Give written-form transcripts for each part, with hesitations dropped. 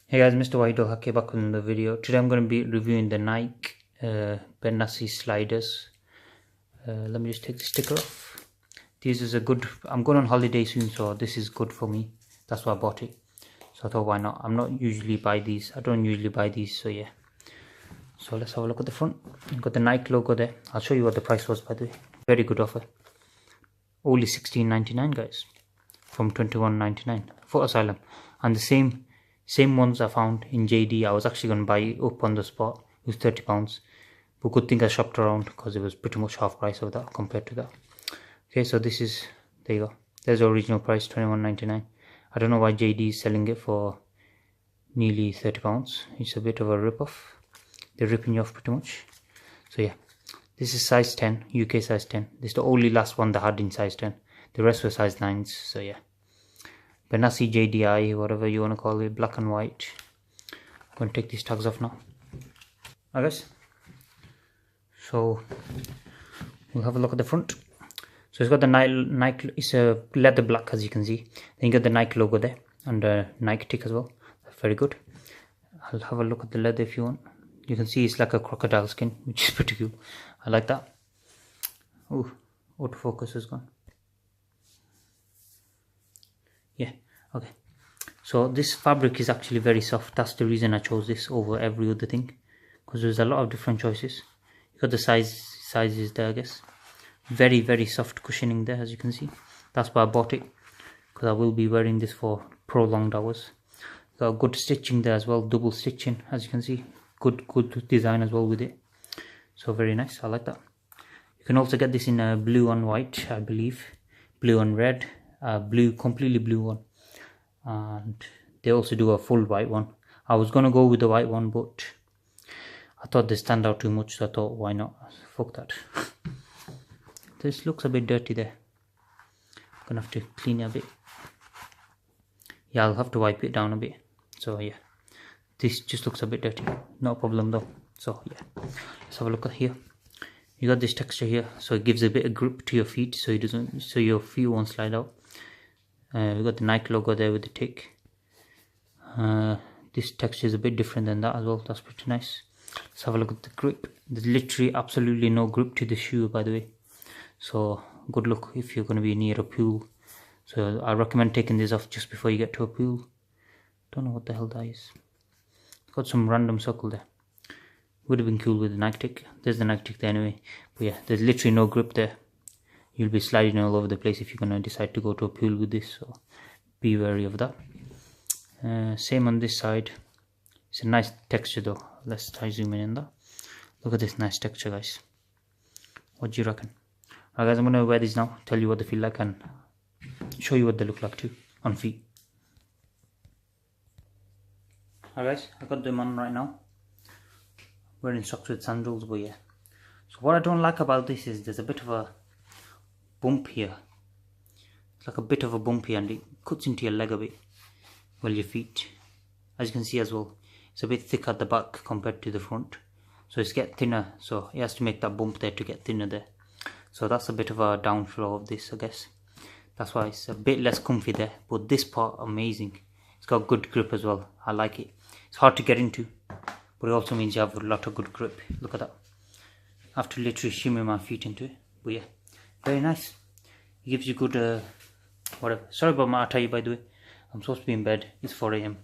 Hey guys, MrWaheedulHaque back in the video. Today I'm going to be reviewing the Nike Benassi sliders. Let me just take the sticker off. This is a good, I'm going on holiday soon, so this is good for me. That's why I bought it. So I thought, why not? I don't usually buy these, so yeah. So let's have a look at the front. You've got the Nike logo there. I'll show you what the price was, by the way. Very good offer. Only $16.99 guys. From $21.99 for Asylum. And the same ones I found in JD. I was actually going to buy it up on the spot. It was £30, but good thing I shopped around because it was pretty much half price of that compared to that. Okay, so this is, there you go, there's the original price, $21.99. I don't know why JD is selling it for nearly £30. It's a bit of a rip-off. They're ripping you off pretty much. So yeah, this is size 10, UK size 10. This is the only last one that had in size 10. The rest were size 9s, so yeah. Benassi JDI, whatever you want to call it, black and white. I'm going to take these tags off now. Alright guys, so we'll have a look at the front. So it's got the Nike, it's a leather black as you can see. Then you got the Nike logo there and a Nike tick as well. That's very good. I'll have a look at the leather if you want. You can see it's like a crocodile skin, which is pretty cool. I like that. Oh, autofocus has gone. Yeah, okay. So this fabric is actually very soft. That's the reason I chose this over every other thing, because there's a lot of different choices. You got the sizes there, I guess. Very soft cushioning there, as you can see. That's why I bought it, because I will be wearing this for prolonged hours. Got good stitching there as well, double stitching, as you can see. Good design as well with it. So very nice. I like that. You can also get this in blue and white, I believe. Blue and red. Blue, completely blue one, and they also do a full white one. I was gonna go with the white one, but I thought they stand out too much, so I thought, why not? Fuck that. This looks a bit dirty there. I'm gonna have to clean it a bit. Yeah, I'll have to wipe it down a bit. So yeah, this just looks a bit dirty. No problem though. So yeah, let's have a look at here. You got this texture here, so it gives a bit of grip to your feet, so your feet won't slide out. We got the Nike logo there with the tick. This texture is a bit different than that as well. That's pretty nice. Let's have a look at the grip. There's literally absolutely no grip to the shoe, by the way. So good luck if you're going to be near a pool. So I recommend taking this off just before you get to a pool. Don't know what the hell that is. Got some random circle there. Would have been cool with the Nike tick. There's the Nike tick there anyway. But yeah, there's literally no grip there. You'll be sliding all over the place if you're going to decide to go to a pool with this. So be wary of that. Same on this side. It's a nice texture though. Let's try zooming in there. Look at this nice texture, guys. What do you reckon? Alright guys, I'm going to wear these now. Tell you what they feel like and show you what they look like too on feet. Alright guys, I got them on right now. Wearing socks with sandals, but yeah. So what I don't like about this is there's a bit of a bump here. It's like a bit of a bump here, and it cuts into your leg a bit. Well, your feet. As you can see as well, it's a bit thick at the back compared to the front. So it's get thinner, so it has to make that bump there to get thinner there. So that's a bit of a downfall of this, I guess. That's why it's a bit less comfy there. But this part, amazing. It's got good grip as well. I like it. It's hard to get into, but it also means you have a lot of good grip. Look at that. I have to literally shimmy my feet into it. But yeah, very nice. It gives you good, whatever. Sorry about my attire, by the way. I'm supposed to be in bed. It's 4 AM.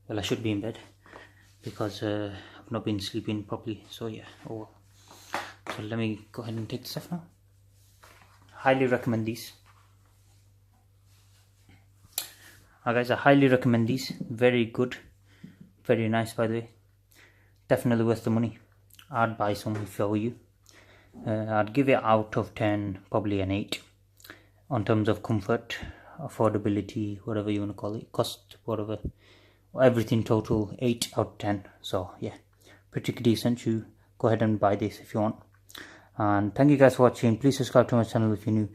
Well, I should be in bed because I've not been sleeping properly. So yeah, oh well. So let me go ahead and take this off now. Highly recommend these. Guys, I highly recommend these. Very good. Very nice, by the way. Definitely worth the money. I'd buy some if I were you. I'd give it out of 10 probably an 8 on terms of comfort, affordability, whatever you want to call it, cost, whatever, everything total 8 out of 10. So yeah, pretty decent shoe. Go ahead and buy this if you want. And thank you guys for watching. Please subscribe to my channel if you're new.